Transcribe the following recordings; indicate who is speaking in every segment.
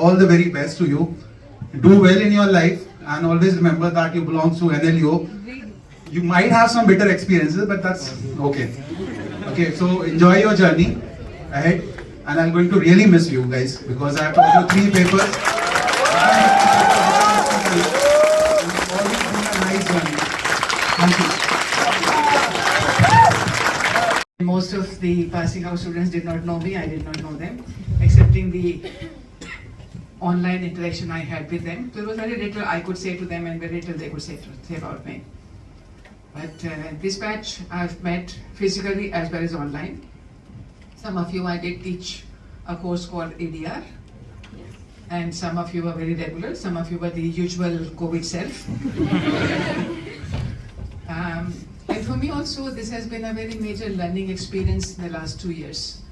Speaker 1: all the very best to you. Do well in your life and always remember that you belong to NLU. You might have some bitter experiences, but that's okay. Okay, so enjoy your journey ahead, and I'm going to really miss you guys because I have taught you 3 papers. It's always been a nice journey. Thank you.
Speaker 2: Most of the passing out students did not know me, I did not know them, excepting the online interaction I had with them. There was very little I could say to them and very little they could say about me. But this batch I've met physically as well as online. Some of you I did teach a course called ADR, and some of you were very regular, some of you were the usual COVID self. And for me also, this has been a very major learning experience in the last 2 years.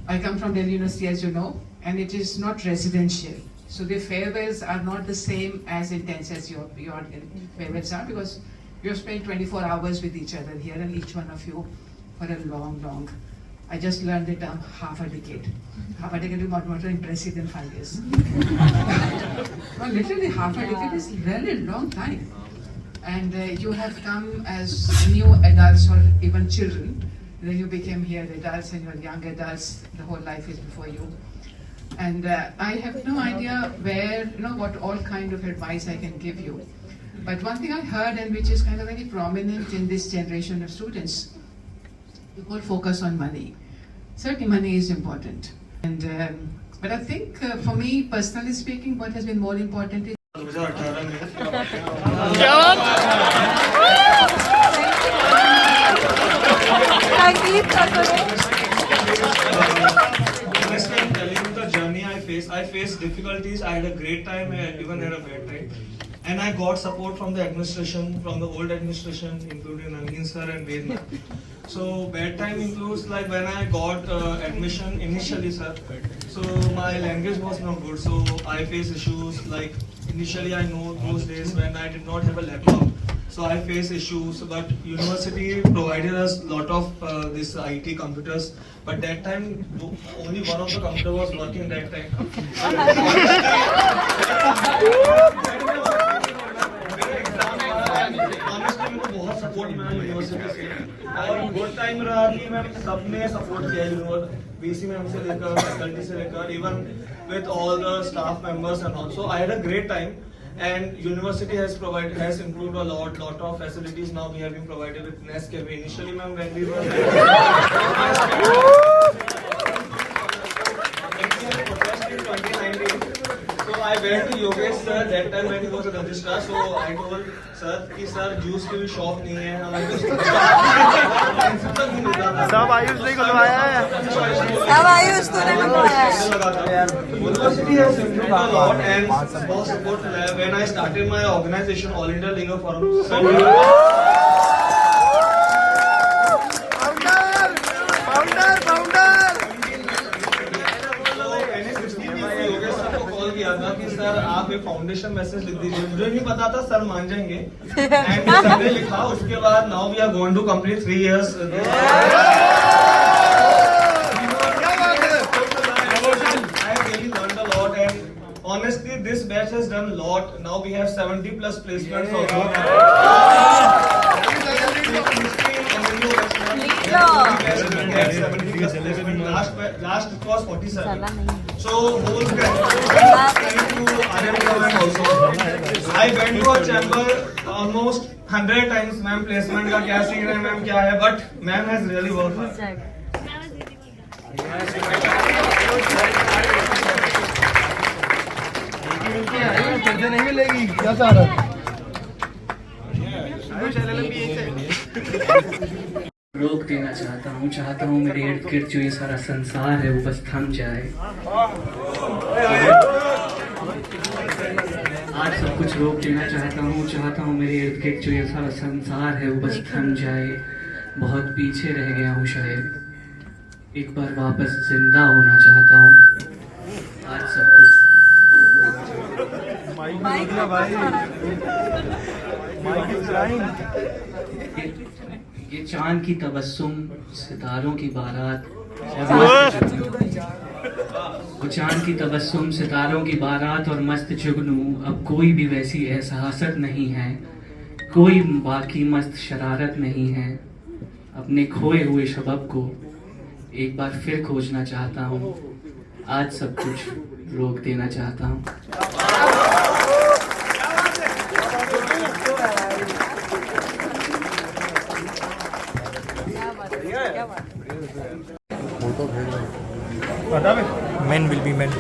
Speaker 2: I come from Delhi University, as you know, and it is not residential. So the farewells are not the same as intense as your farewells are, because you have spent 24 hours with each other here, and each one of you for a long, I just learned the term half a decade. Half a decade is much more impressive than 5 years. Well, literally half a decade is really long time. And you have come as new adults or even children. Then you became here adults, and you're young adults. The whole life is before you. And I have no idea what all kind of advice I can give you. But one thing I heard, and which is kind of very prominent in this generation of students, you all focus on money. Certainly money is important. And but I think for me, personally speaking, what has been more important is
Speaker 3: Honestly, I'm telling you the journey I faced difficulties. I had a great time, I even had a bad time. And I got support from the administration, from the old administration, including Naveen sir and Vedna. So bad time includes like when I got admission initially, sir. So my language was not good, so I faced issues like initially I know those days when I did not have a laptop. So I faced issues, but university provided us lot of this IT computers. But that time only one of the computer was working that time. Honestly, मेरे को बहुत support मिला university से और good time रहा कि मैं सबने सपोर्ट किया यूनिवर्सिटी बीसी मैम से लेकर फैकल्टी से लेकर even with all the staff members and also I had a great time. And university has improved a lot of facilities. Now we have been provided with Nest Cafe. Initially, ma'am, when we were in 2019, so I went to Yogesh sir that time when he was a registrar. So I told sir कि sir juice की भी shop नहीं है हमारे
Speaker 4: सब आयुष ने खुलवाया है.
Speaker 5: सब आयुष तूने खुलवाया है.
Speaker 3: University has improved a lot and बहुत support मिला है. When I started my organization, All India Legal Forum, कि सर आप एक फाउंडेशन मैसेज लिख दीजिए. मुझे नहीं पता था सर मान जाएंगे एंड सर ने लिखा. उसके बाद now we are going to complete 3 years. I really learned a lot and honestly this batch has done a lot. Now we have 70+ placements also. Last it was 47. So whole thank you RM government also. I went to a chamber almost 100 times. Ma'am placement का क्या scene है, ma'am क्या है, but ma'am has really worked hard.
Speaker 4: पैसे नहीं मिलेगी क्या सारा
Speaker 6: रोक देना चाहता हूँ मेरे इर्द गिर्द जो ये सारा संसार है वो बस थम जाए. आज सब कुछ रोक देना चाहता हूँ मेरे इर्द गिर्द जो ये सारा संसार है वो बस थम जाए. बहुत पीछे रह गया हूँ शायद, एक बार वापस जिंदा होना चाहता हूँ. आज सब कुछ ये चांद की तबस्सुम, सितारों की बारात. वो चांद की तबस्सुम, सितारों की बारात और मस्त जुगनू, अब कोई भी वैसी एहसासत नहीं है, कोई बाकी मस्त शरारत नहीं है। अपने खोए हुए शबब को एक बार फिर खोजना चाहता हूँ, आज सब कुछ रोक देना चाहता हूँ।
Speaker 4: Men will be men.